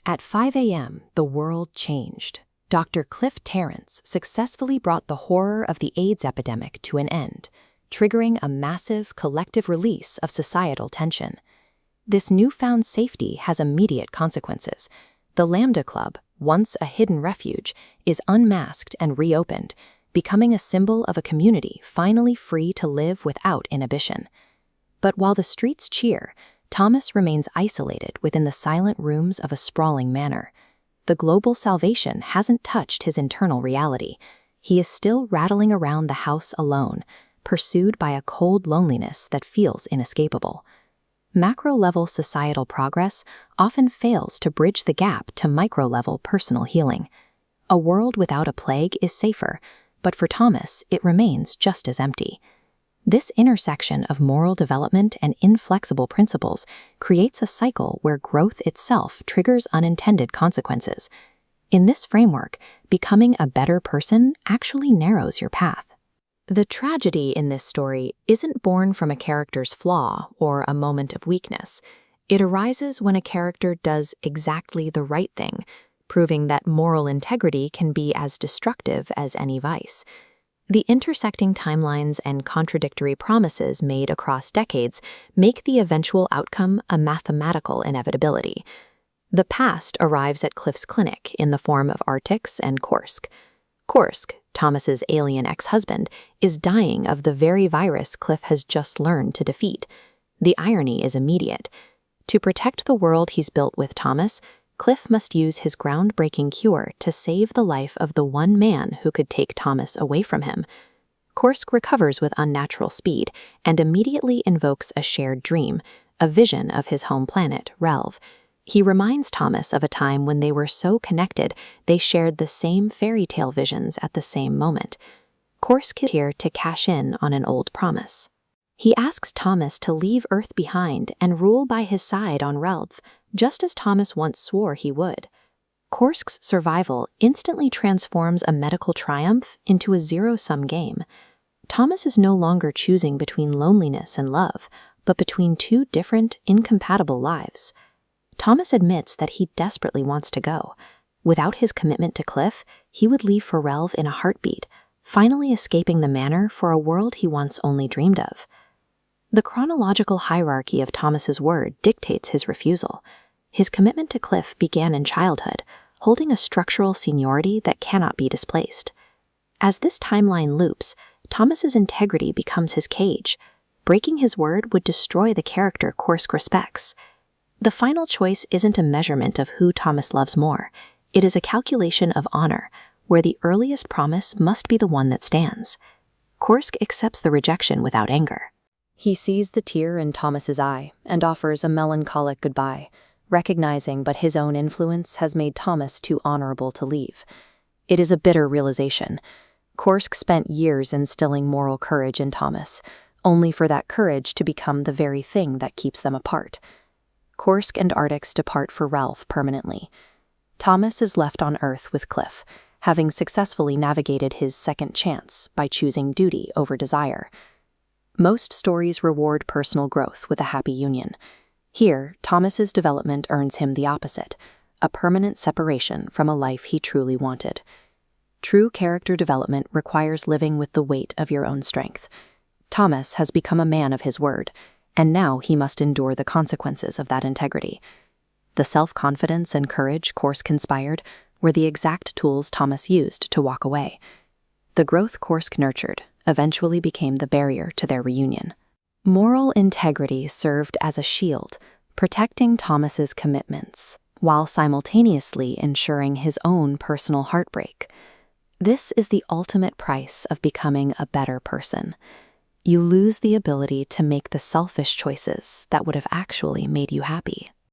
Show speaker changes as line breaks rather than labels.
At 5 a.m., the world changed. Dr. Cliff Terrence successfully brought the horror of the AIDS epidemic to an end, triggering a massive collective release of societal tension. This newfound safety has immediate consequences. The Lambda Club, once a hidden refuge, is unmasked and reopened, becoming a symbol of a community finally free to live without inhibition. But while the streets cheer, Thomas remains isolated within the silent rooms of a sprawling manor. The global salvation hasn't touched his internal reality. He is still rattling around the house alone, pursued by a cold loneliness that feels inescapable. Macro-level societal progress often fails to bridge the gap to micro-level personal healing. A world without a plague is safer, but for Thomas, it remains just as empty. This intersection of moral development and inflexible principles creates a cycle where growth itself triggers unintended consequences. In this framework, becoming a better person actually narrows your path. The tragedy in this story isn't born from a character's flaw or a moment of weakness. It arises when a character does exactly the right thing, proving that moral integrity can be as destructive as any vice. The intersecting timelines and contradictory promises made across decades make the eventual outcome a mathematical inevitability. The past arrives at Cliff's clinic in the form of Artix and Korsk. Korsk, Thomas's alien ex-husband, is dying of the very virus Cliff has just learned to defeat. The irony is immediate. To protect the world he's built with Thomas, Cliff must use his groundbreaking cure to save the life of the one man who could take Thomas away from him. Korsk recovers with unnatural speed and immediately invokes a shared dream, a vision of his home planet, Relv. He reminds Thomas of a time when they were so connected they shared the same fairy tale visions at the same moment. Korsk is here to cash in on an old promise. He asks Thomas to leave Earth behind and rule by his side on Relv, just as Thomas once swore he would. Korsk's survival instantly transforms a medical triumph into a zero-sum game. Thomas is no longer choosing between loneliness and love, but between two different, incompatible lives. Thomas admits that he desperately wants to go. Without his commitment to Cliff, he would leave for Relv in a heartbeat, finally escaping the manor for a world he once only dreamed of. The chronological hierarchy of Thomas's word dictates his refusal. His commitment to Cliff began in childhood, holding a structural seniority that cannot be displaced. As this timeline loops, Thomas's integrity becomes his cage. Breaking his word would destroy the character Korsk respects. The final choice isn't a measurement of who Thomas loves more. It is a calculation of honor, where the earliest promise must be the one that stands. Korsk accepts the rejection without anger. He sees the tear in Thomas's eye and offers a melancholic goodbye, recognizing but his own influence has made Thomas too honorable to leave. It is a bitter realization. Korsk spent years instilling moral courage in Thomas, only for that courage to become the very thing that keeps them apart. Korsk and Artix depart for Relv permanently. Thomas is left on Earth with Cliff, having successfully navigated his second chance by choosing duty over desire. Most stories reward personal growth with a happy union. Here, Thomas's development earns him the opposite, a permanent separation from a life he truly wanted. True character development requires living with the weight of your own strength. Thomas has become a man of his word, and now he must endure the consequences of that integrity. The self-confidence and courage Korsk inspired were the exact tools Thomas used to walk away. The growth Korsk nurtured eventually became the barrier to their reunion. Moral integrity served as a shield, protecting Thomas's commitments, while simultaneously ensuring his own personal heartbreak. This is the ultimate price of becoming a better person. You lose the ability to make the selfish choices that would have actually made you happy.